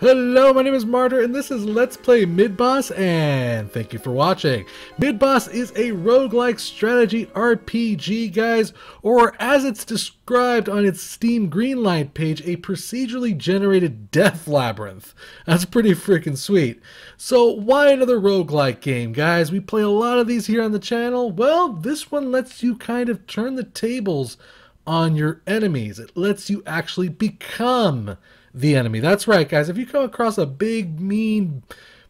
Hello, my name is Martyr, and this is Let's Play Midboss, and thank you for watching. Midboss is a roguelike strategy RPG, guys, or as it's described on its Steam Greenlight page, a procedurally generated death labyrinth. That's pretty freaking sweet. So why another roguelike game, guys? We play a lot of these here on the channel. Well, this one lets you kind of turn the tables on your enemies. It lets you actually become the enemy. That's right, guys. If you come across a big, mean,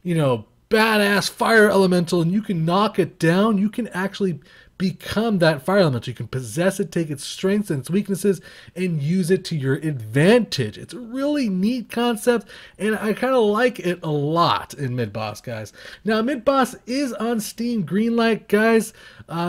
badass fire elemental and you can knock it down, you can actually become that fire elemental. You can possess it, take its strengths and its weaknesses, and use it to your advantage. It's a really neat concept, and I kind of like it a lot in Midboss, guys. Now, Midboss is on Steam Greenlight, guys,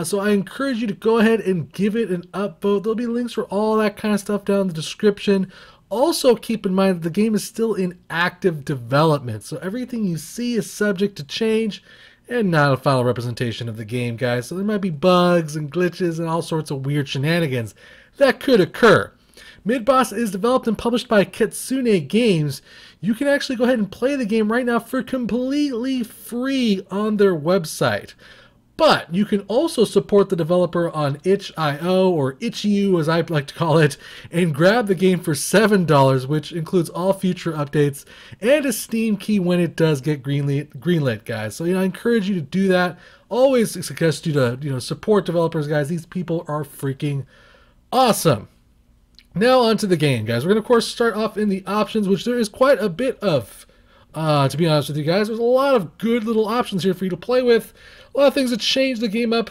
so I encourage you to go ahead and give it an upvote. There'll be links for all that kind of stuff down in the description. Also, keep in mind that the game is still in active development, so everything you see is subject to change and not a final representation of the game, guys. So there might be bugs and glitches and all sorts of weird shenanigans that could occur. Midboss is developed and published by Kitsune Games. You can actually go ahead and play the game right now for completely free on their website. But you can also support the developer on itch.io, or itch.io as I like to call it, and grab the game for $7, which includes all future updates and a Steam key when it does get greenlit, guys. So I encourage you to do that. Always suggest you to support developers, guys. These people are freaking awesome. Now onto the game, guys. We're gonna of course start off in the options, which there is quite a bit of. To be honest with you guys, there's a lot of good little options here for you to play with. A lot of things that change the game up.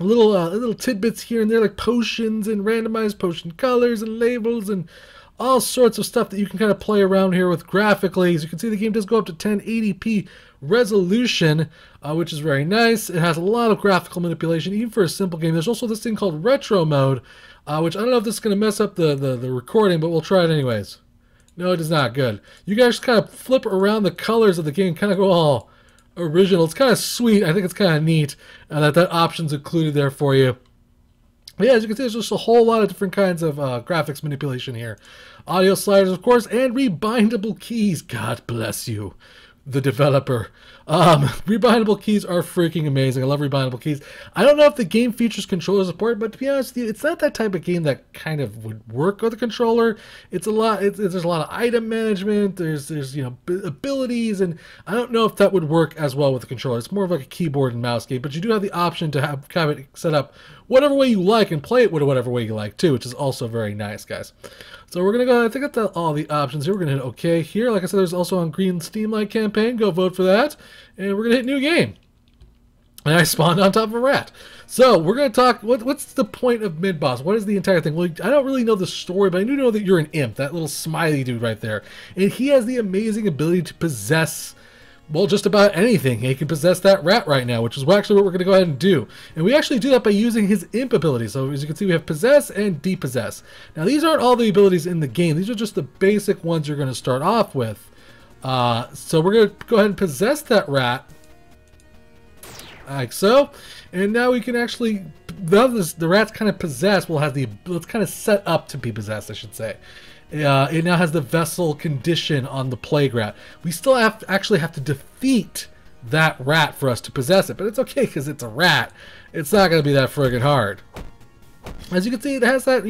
Little tidbits here and there, like potions and randomized potion colors and labels and all sorts of stuff that you can kind of play around here with graphically. As you can see, the game does go up to 1080p resolution, which is very nice. It has a lot of graphical manipulation, even for a simple game. There's also this thing called retro mode, which I don't know if this is going to mess up the recording, but we'll try it anyways. No, it is not. Good. You guys kind of flip around the colors of the game, kind of go all original. It's kind of sweet. I think it's kind of neat that option's included there for you. But yeah, as you can see, there's just a whole lot of different kinds of graphics manipulation here. Audio sliders, of course, and rebindable keys. God bless you, the developer. Rebindable keys are freaking amazing. I love rebindable keys. I don't know if the game features controller support, but to be honest with you, it's not that type of game that kind of would work with a controller. It's a lot. There's a lot of item management. There's abilities, and I don't know if that would work as well with a controller. It's more of like a keyboard and mouse game, but you do have the option to have it set up whatever way you like and play it with whatever way you like too, which is also very nice, guys. So we're gonna go. I think that's all the options here. We're gonna hit OK here. Like I said, there's also on Green Steam Light campaign. Go vote for that, and we're gonna hit new game. And I spawned on top of a rat. So we're gonna talk. What's the point of Midboss? What is the entire thing? Well, I don't really know the story, but I do know that you're an imp. That little smiley dude right there, and he has the amazing ability to possess, well, just about anything. He can possess that rat right now, which is actually what we're going to go ahead and do. And we actually do that by using his imp ability. So as you can see, we have possess and depossess. Now, these aren't all the abilities in the game. These are just the basic ones you're going to start off with. So we're going to go ahead and possess that rat, like so. And now we can actually, the rat's kind of possessed, will have it's kind of set up to be possessed, I should say. It now has the vessel condition on the plague rat. We still actually have to defeat that rat for us to possess it, but it's okay because it's a rat. It's not going to be that friggin' hard. As you can see, it has that,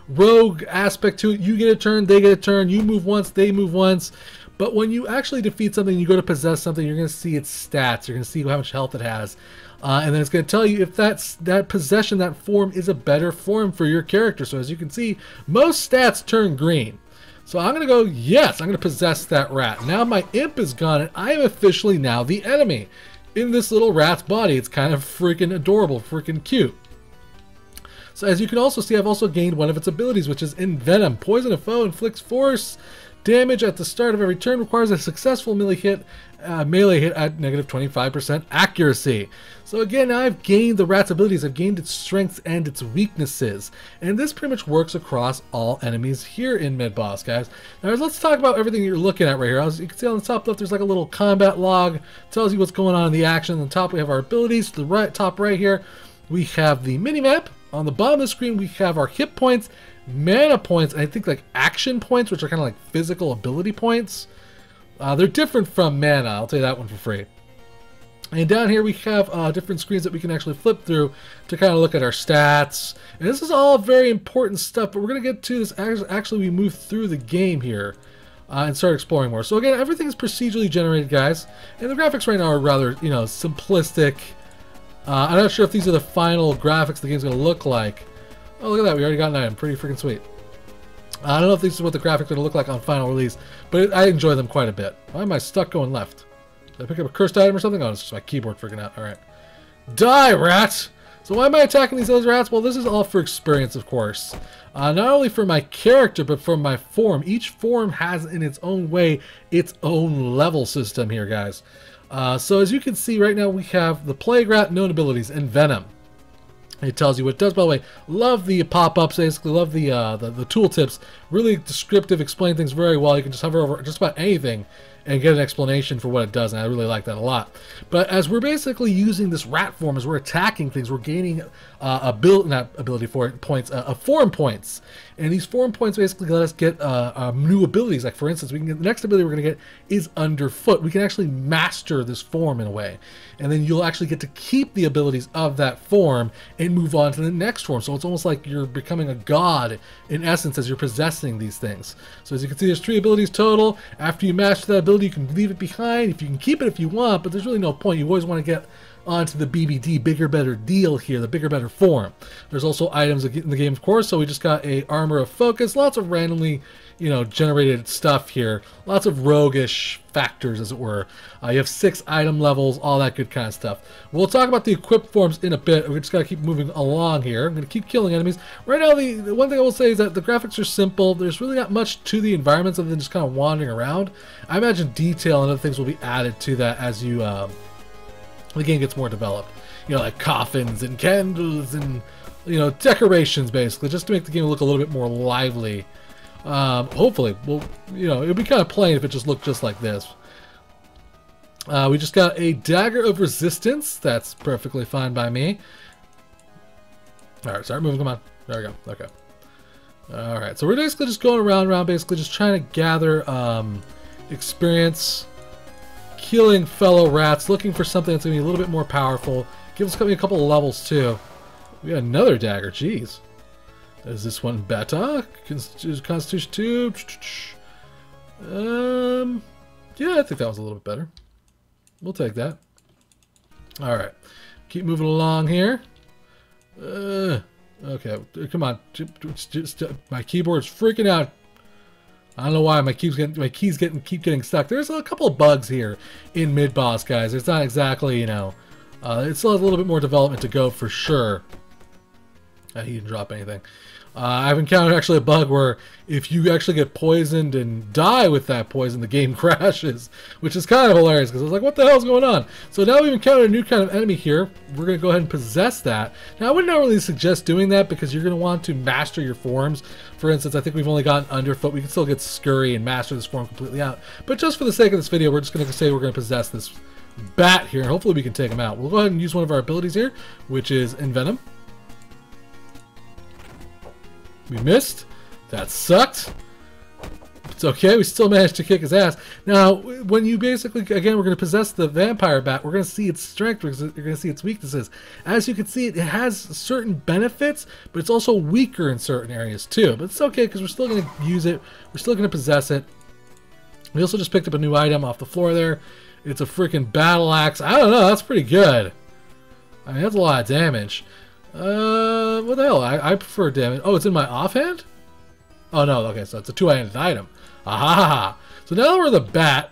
rogue aspect to it. You get a turn, they get a turn. You move once, they move once. But when you actually defeat something, you go to possess something, you're going to see its stats. You're going to see how much health it has. And then it's going to tell you if that possession, that form, is a better form for your character. So as you can see, most stats turn green. So I'm going to go, yes, I'm going to possess that rat. Now my imp is gone, and I am officially now the enemy in this little rat's body. It's kind of freaking adorable, freaking cute. So as you can also see, I've also gained one of its abilities, which is Envenom. Poison a foe, inflicts force damage at the start of every turn, requires a successful melee hit at negative 25% accuracy. So again, now I've gained the rat's abilities. I've gained its strengths and its weaknesses. And this pretty much works across all enemies here in Midboss, guys. Now let's talk about everything you're looking at right here. As you can see on the top left, there's like a little combat log. It tells you what's going on in the action. On the top, we have our abilities. To the top right here, we have the mini-map. On the bottom of the screen, we have our hit points. mana points, and I think like action points, which are kind of like physical ability points. They're different from mana, I'll tell you that one for free. And down here we have different screens that we can actually flip through to kind of look at our stats. And this is all very important stuff, but we're going to get to this actually we move through the game here and start exploring more. So again, everything is procedurally generated, guys. And the graphics right now are rather, you know, simplistic. I'm not sure if these are the final graphics the game's going to look like. Oh, look at that. We already got an item. Pretty freaking sweet. I don't know if this is what the graphics are going to look like on final release, but I enjoy them quite a bit. Why am I stuck going left? Did I pick up a cursed item or something? Oh, it's just my keyboard freaking out. Alright. Die, rat! So why am I attacking these other rats? Well, this is all for experience, of course. Not only for my character, but for my form. Each form has, in its own way, its own level system here, guys. So as you can see right now, we have the Plague Rat, known abilities, and Venom. It tells you what it does. By the way, love the pop-ups, basically love the tooltips. Really descriptive, explain things very well. You can just hover over just about anything and get an explanation for what it does, and I really like that a lot. But as we're basically using this rat form, as we're attacking things, we're gaining form points. And these form points basically let us get new abilities. Like for instance, we can get the next ability we're going to get is Underfoot. We can actually master this form in a way. And then you'll actually get to keep the abilities of that form and move on to the next form. So it's almost like you're becoming a god in essence as you're possessing these things. So as you can see, there's 3 abilities total. After you master that ability, you can leave it behind. If you can keep it if you want, but there's really no point. You always want to get onto the BBD, bigger, better deal here, the bigger, better form. There's also items in the game, of course, so we just got a Armor of Focus, lots of randomly, you know, generated stuff here, lots of roguish factors, as it were. You have 6 item levels, all that good kind of stuff. We'll talk about the equipped forms in a bit. We just got to keep moving along here. I'm going to keep killing enemies. Right now, the one thing I will say is that the graphics are simple. There's really not much to the environments other than just kind of wandering around. I imagine detail and other things will be added to that as you the game gets more developed. You know, like coffins and candles and, you know, decorations, basically, just to make the game look a little bit more lively. Hopefully, well, you know, it would be kind of plain if it just looked just like this. We just got a Dagger of Resistance. That's perfectly fine by me. Alright, start moving. Come on. There we go. Okay. Alright, so we're basically just going around, basically just trying to gather experience, killing fellow rats, looking for something that's going to be a little bit more powerful. Give us a couple of levels, too. We got another dagger. Jeez. Is this one better? Constitution 2. Yeah, I think that was a little bit better. We'll take that. Alright. Keep moving along here. Okay, come on. Just, my keyboard's freaking out. I don't know why my keep getting stuck. There's a couple of bugs here in Midboss, guys. It's not exactly, you know, it still has a little bit more development to go for sure. He didn't drop anything. I've encountered actually a bug where if you actually get poisoned and die with that poison, the game crashes, which is kind of hilarious because I was like, what the hell is going on? So now we've encountered a new kind of enemy here. We're going to go ahead and possess that. Now, I would not really suggest doing that because you're going to want to master your forms. For instance, I think we've only gotten Underfoot. We can still get Scurry and master this form completely out. But just for the sake of this video, we're just going to say we're going to possess this bat here, and hopefully we can take him out. We'll go ahead and use one of our abilities here, which is Envenom. We missed. That sucked. It's okay. We still managed to kick his ass. Now, when you basically, again, we're going to possess the vampire bat. We're going to see its strength. You're going to see its weaknesses. As you can see, it has certain benefits, but it's also weaker in certain areas too. But it's okay because we're still going to use it. We're still going to possess it. We also just picked up a new item off the floor there. It's a freaking battle axe. I don't know. That's pretty good. I mean, that's a lot of damage. What the hell? I prefer damage. Oh, it's in my offhand? Oh, no. Okay, so it's a two-handed item. Aha! So now that we're the bat,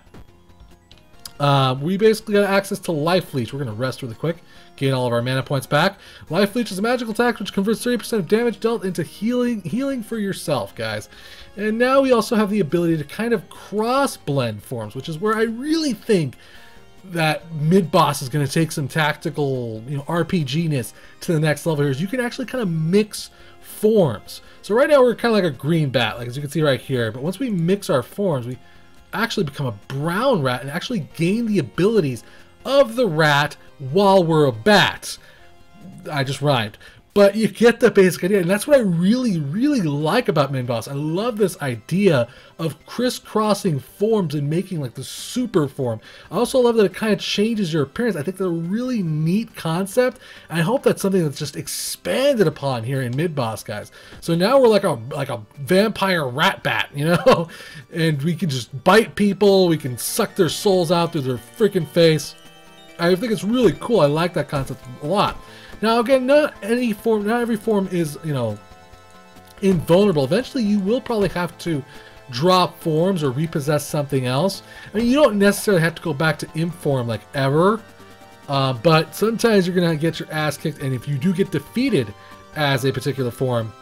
we basically got access to Life Leech. We're going to rest really quick. Gain all of our mana points back. Life Leech is a magical attack which converts 30% of damage dealt into healing for yourself, guys. And now we also have the ability to kind of cross-blend forms, which is where I really think that Midboss is going to take some tactical, you know, RPG-ness to the next level here. Is you can actually kind of mix forms. So right now we're kind of like a green bat, like as you can see right here. But once we mix our forms, we actually become a brown rat and actually gain the abilities of the rat while we're a bat. I just rhymed. But you get the basic idea, and that's what I really, really like about Midboss. I love this idea of crisscrossing forms and making like the super form. I also love that it kind of changes your appearance. I think that's a really neat concept, and I hope that's something that's just expanded upon here in Midboss, guys. So now we're like a vampire rat bat, you know, and we can just bite people. We can suck their souls out through their freaking face. I think it's really cool. I like that concept a lot. Now again, not every form is, you know, invulnerable. Eventually you will probably have to drop forms or repossess something else. I mean, you don't necessarily have to go back to imp form like ever, but sometimes you're gonna get your ass kicked, and if you do get defeated as a particular form,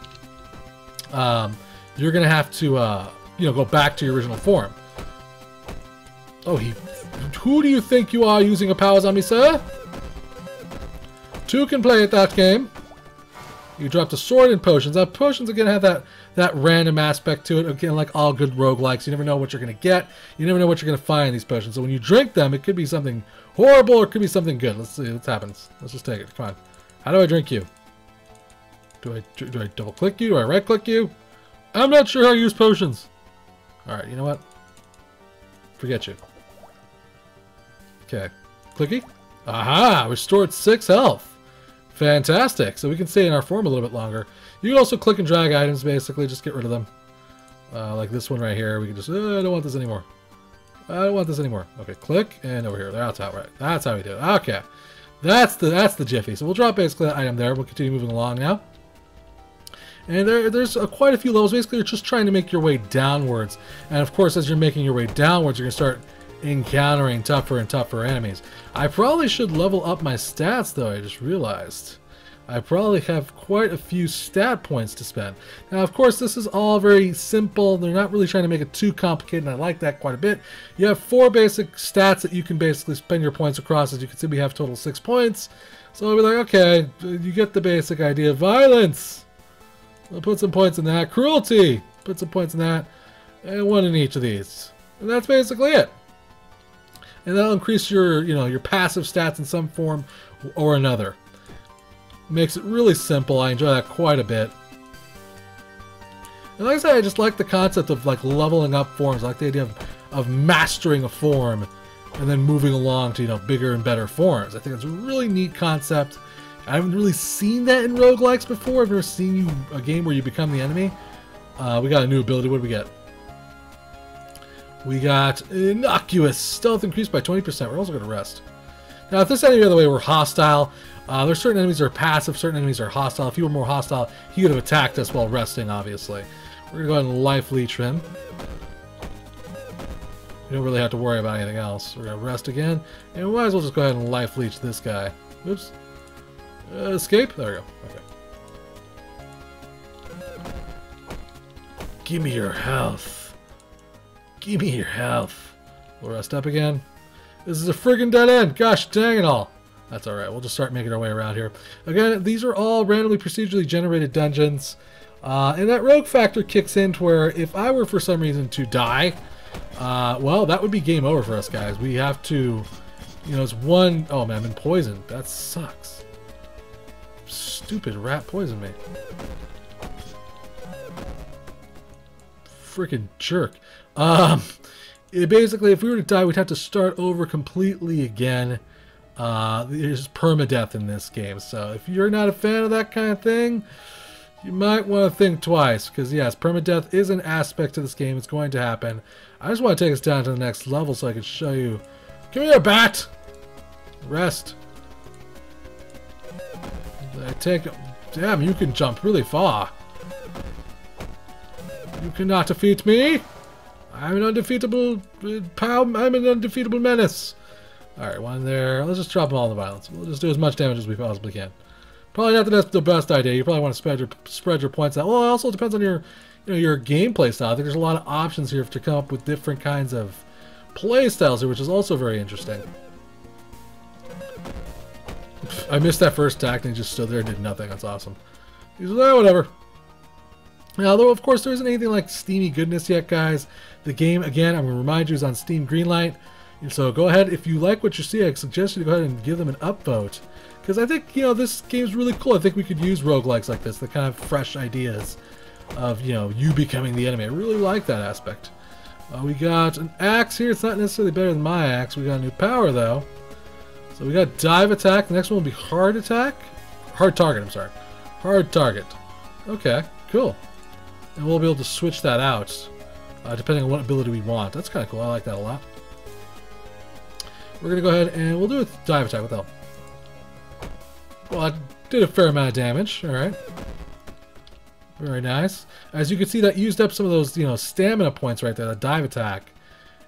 you're gonna have to you know, go back to your original form. Oh, who do you think you are using a powers on me, sir? Two can play at that game. You dropped a sword and potions. Now, potions again have that random aspect to it. Again, like all good roguelikes, you never know what you're going to get. You never know what you're going to find in these potions. So when you drink them, it could be something horrible or it could be something good. Let's see what happens. Let's just take it. Come on. How do I drink you? Do I double click you? Do I right click you? I'm not sure how to use potions. Alright, you know what? Forget you. Okay. Clicky. Aha! Restored 6 health. Fantastic. So we can stay in our form a little bit longer. You can also click and drag items, basically. Just get rid of them. Like this one right here. We can just... I don't want this anymore. I don't want this anymore. Okay, click and over here. That's how, right. That's how we do it. Okay. That's the jiffy. So we'll drop basically that item there. We'll continue moving along now. And there's quite a few levels. Basically, you're just trying to make your way downwards. And of course, as you're making your way downwards, you're going to start encountering tougher and tougher enemies. I probably should level up my stats, though. I just realized I probably have quite a few stat points to spend. Now, of course, this is all very simple. They're not really trying to make it too complicated, and I like that quite a bit. You have 4 basic stats that you can basically spend your points across. As you can see, we have total 6 points. So I'll be like, okay, you get the basic idea. Violence, I'll put some points in that. Cruelty, put some points in that, and 1 in each of these. And that's basically it. And that'll increase your, you know, your passive stats in some form or another. Makes it really simple. I enjoy that quite a bit. And like I said, I just like the concept of like leveling up forms. I like the idea of mastering a form and then moving along to, you know, bigger and better forms. I think it's a really neat concept. I haven't really seen that in roguelikes before. I've never seen a game where you become the enemy. We got a new ability. What do we get? We got innocuous. Stealth increased by 20%. We're also going to rest. Now, if this any other way were hostile, there's certain enemies that are passive, certain enemies are hostile. If he were more hostile, he would have attacked us while resting, obviously. We're going to go ahead and life leech him. You don't really have to worry about anything else. We're going to rest again. And we might as well just go ahead and life leech this guy. Oops. Escape? There we go. Okay. Give me your health. Give me your health. We'll rest up again. This is a friggin' dead end. Gosh dang it all. That's alright. We'll just start making our way around here. Again, these are all randomly procedurally generated dungeons. And that rogue factor kicks in to where if I were for some reason to die, well, that would be game over for us, guys. We have to, you know, it's one... Oh, man, I've been poisoned. That sucks. Stupid rat poisoned me. Freaking jerk. Basically, if we were to die, we'd have to start over completely again. There's permadeath in this game, so if you're not a fan of that kind of thing, you might want to think twice, because yes, permadeath is an aspect to this game. It's going to happen. I just want to take us down to the next level so I can show you. Come here, bat! Rest. Damn, you can jump really far. You cannot defeat me. I'm an undefeatable I'm an undefeatable menace. Alright, one there. Let's just drop them all in the violence. We'll just do as much damage as we possibly can. Probably not the best idea. You probably want to spread your points out. Well, it also depends on your your gameplay style. I think there's a lot of options here to come up with different kinds of play styles here, which is also very interesting. I missed that first attack and he just stood there and did nothing. That's awesome. He's like, whatever. Now, though, of course, there isn't anything like steamy goodness yet, guys. The game, again, I'm going to remind you, is on Steam Greenlight. So go ahead, if you like what you see, I suggest you go ahead and give them an upvote. because I think, you know, this game's really cool. I think we could use roguelikes like this, the kind of fresh ideas of, you know, you becoming the enemy. I really like that aspect. We got an axe here. It's not necessarily better than my axe. We got a new power, though. So we got dive attack. The next one will be hard attack. Hard target, I'm sorry. Hard target. Okay, cool. And we'll be able to switch that out, depending on what ability we want. That's kind of cool. I like that a lot. We're going to go ahead and we'll do a dive attack. What the hell? Well, I did a fair amount of damage. Alright. Very nice. As you can see, that used up some of those, you know, stamina points right there. That dive attack.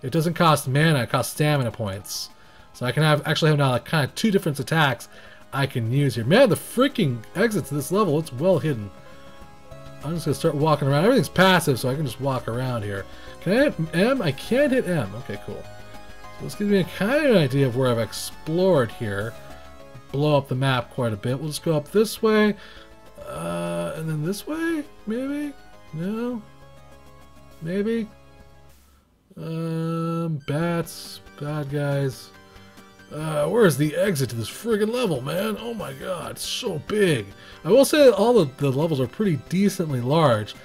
It doesn't cost mana, it costs stamina points. So I can actually have now like kind of two different attacks I can use here. Man, the freaking exit to this level, it's well hidden. I'm just going to start walking around. Everything's passive, so I can just walk around here. Can I hit M? I can't hit M. Okay, cool. So this gives me a kind of an idea of where I've explored here. Blow up the map quite a bit. We'll just go up this way. And then this way? Maybe? No? Maybe? Bats. Bad guys. Where's the exit to this friggin' level, man? Oh my god, it's so big. I will say that all the levels are pretty decently large.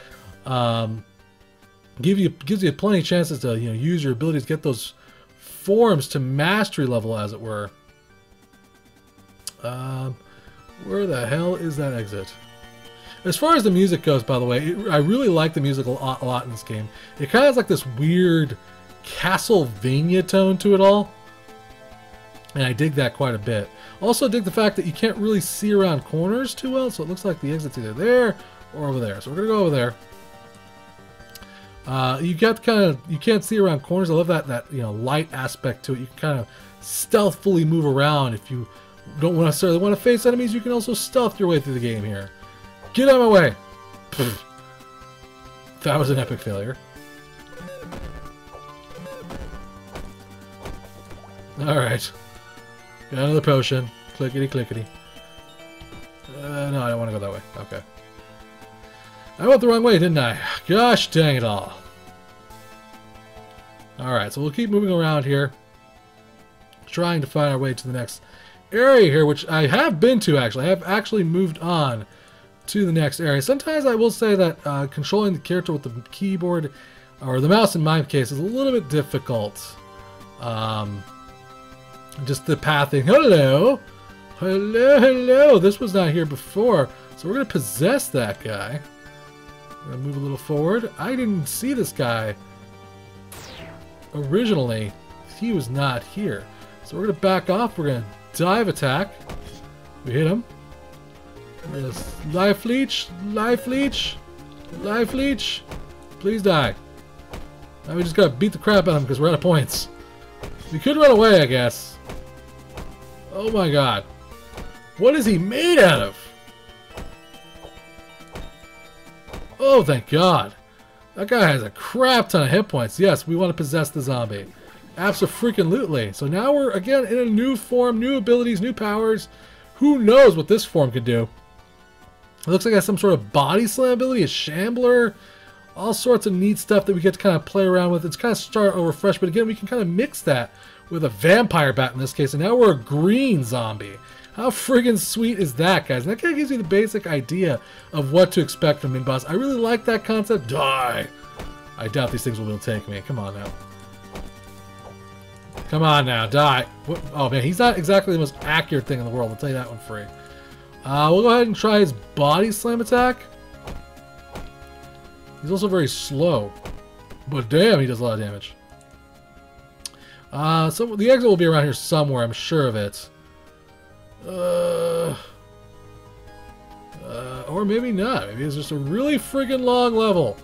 Gives you plenty of chances to, you know, use your abilities, get those forms to mastery level, as it were. Where the hell is that exit? As far as the music goes, by the way, I really like the music a lot in this game. It kind of has like this weird Castlevania tone to it all. And I dig that quite a bit. Also dig the fact that you can't really see around corners too well, so it looks like the exit's either there or over there. So we're gonna go over there. You can't see around corners. I love that you know, light aspect to it. You can kind of stealthily move around. If you don't necessarily want to face enemies, you can also stealth your way through the game here. Get out of my way! That was an epic failure. Alright. Got another potion. Clickety clickety. No, I don't want to go that way. Okay. I went the wrong way, didn't I? Gosh dang it all. Alright, so we'll keep moving around here. Trying to find our way to the next area here, which I have been to actually. I have actually moved on to the next area. Sometimes I will say that controlling the character with the keyboard, or the mouse in my case, is a little bit difficult. Just the pathing. Hello! Hello, hello! This was not here before. So we're going to possess that guy. We're going to move a little forward. I didn't see this guy originally. He was not here. So we're going to back off. We're going to dive attack. We hit him. We're going to life leech. Life leech. Life leech. Please die. Now we just got to beat the crap out of him because we're out of points. We could run away, I guess. Oh my god. What is he made out of? Oh, thank god. That guy has a crap ton of hit points. Yes, we want to possess the zombie. Abso-freaking-lutely. So now we're, again, in a new form, new abilities, new powers. Who knows what this form could do? It looks like it has some sort of body slam ability, a shambler. All sorts of neat stuff that we get to kind of play around with. It's kind of start over fresh, but again, we can kind of mix that with a vampire bat in this case, and now we're a green zombie. How friggin' sweet is that, guys? And that kind of gives you the basic idea of what to expect from Midboss. I really like that concept. Die! I doubt these things will be able to take me. Come on now. Come on now, die. What? Oh man, he's not exactly the most accurate thing in the world. I'll tell you that one free. We'll go ahead and try his body slam attack. He's also very slow. But damn, he does a lot of damage. So the exit will be around here somewhere, I'm sure of it. Or maybe not. Maybe it's just a really friggin' long level.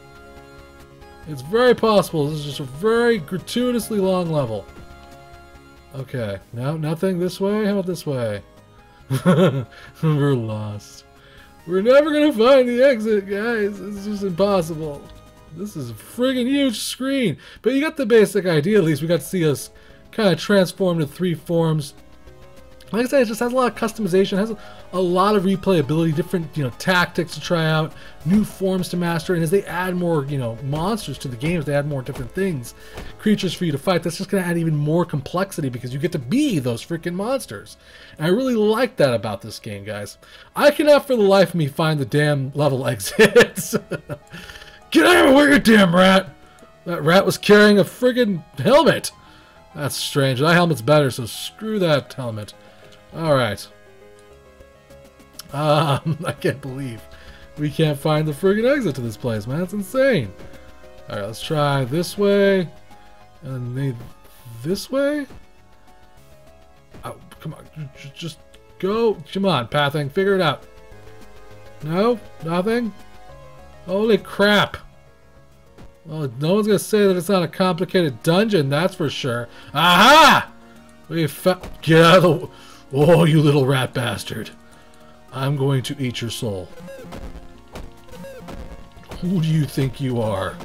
It's very possible. This is just a very gratuitously long level. Okay. No, nothing this way? How about this way? We're lost. We're never gonna find the exit, guys. It's just impossible. This is a friggin' huge screen. But you got the basic idea, at least. We got to see us kind of transform into three forms. Like I said, it just has a lot of customization, has a lot of replayability, different, tactics to try out, new forms to master, and as they add more, monsters to the games, they add more different things, creatures for you to fight, that's just going to add even more complexity because you get to be those freaking monsters. And I really like that about this game, guys. I cannot for the life of me find the damn level exits. Get out of here, you damn rat! That rat was carrying a friggin' helmet. That's strange. That helmet's better, so screw that helmet. Alright. I can't believe we can't find the friggin' exit to this place, man. That's insane. Alright, let's try this way. And maybe this way? Oh, come on. Just go. Come on, pathing. Figure it out. No? Nothing? Holy crap. Well, no one's going to say that it's not a complicated dungeon, that's for sure. Aha! We found... Get out of the... Oh, you little rat bastard. I'm going to eat your soul. Who do you think you are?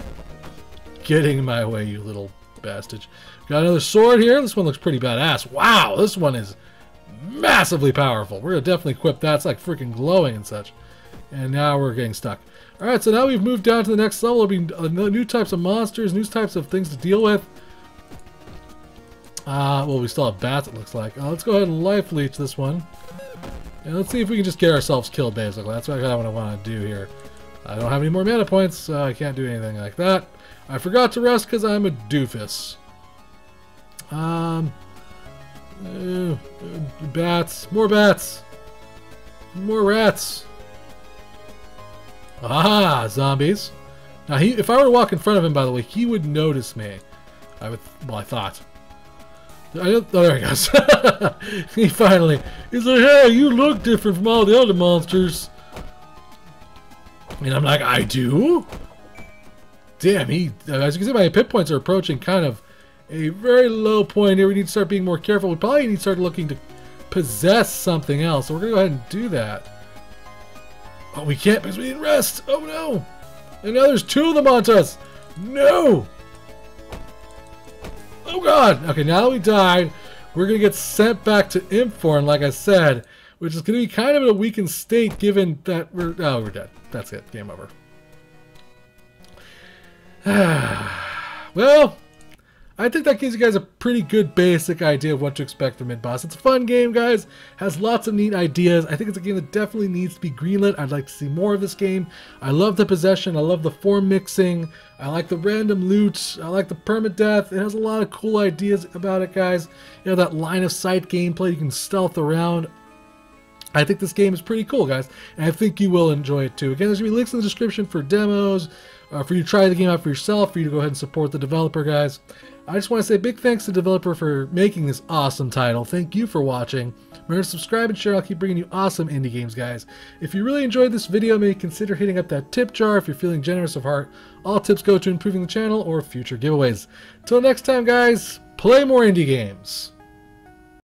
Getting in my way, you little bastard. Got another sword here. This one looks pretty badass. Wow, this one is massively powerful. We're going to definitely equip that. It's like freaking glowing and such. And now we're getting stuck. Alright, so now we've moved down to the next level. There'll be new types of monsters, new types of things to deal with. Well, we still have bats, it looks like. Let's go ahead and life leech this one. And let's see if we can just get ourselves killed, basically. That's what I want to do here. I don't have any more mana points, so I can't do anything like that. I forgot to rest because I'm a doofus. Bats. More bats. More rats. Ah, zombies. Now, if I were to walk in front of him, by the way, he would notice me. Well, I thought. Oh, there he goes. He's like, hey, you look different from all the other monsters. And I'm like, I do? Damn, as you can see, my hit points are approaching kind of a very low point here. We need to start being more careful. We probably need to start looking to possess something else. So we're going to go ahead and do that. Oh, we can't because we didn't rest. Oh, no. And now there's two of them on us. No. Oh, God. Okay, now that we died, we're going to get sent back to Imp form, like I said, which is going to be kind of in a weakened state given that we're dead. That's it. Game over. Well, I think that gives you guys a pretty good basic idea of what to expect from Midboss. It's a fun game, guys. Has lots of neat ideas. I think it's a game that definitely needs to be greenlit. I'd like to see more of this game. I love the possession. I love the form mixing. I like the random loot. I like the permadeath. It has a lot of cool ideas about it, guys. You know, that line of sight gameplay. You can stealth around. I think this game is pretty cool, guys. And I think you will enjoy it, too. Again, there's going to be links in the description for demos, for you to try the game out for yourself, for you to go ahead and support the developer, guys. I just want to say big thanks to the developer for making this awesome title. Thank you for watching. Remember to subscribe and share. I'll keep bringing you awesome indie games, guys. If you really enjoyed this video, maybe consider hitting up that tip jar if you're feeling generous of heart. All tips go to improving the channel or future giveaways. Till next time, guys, play more indie games.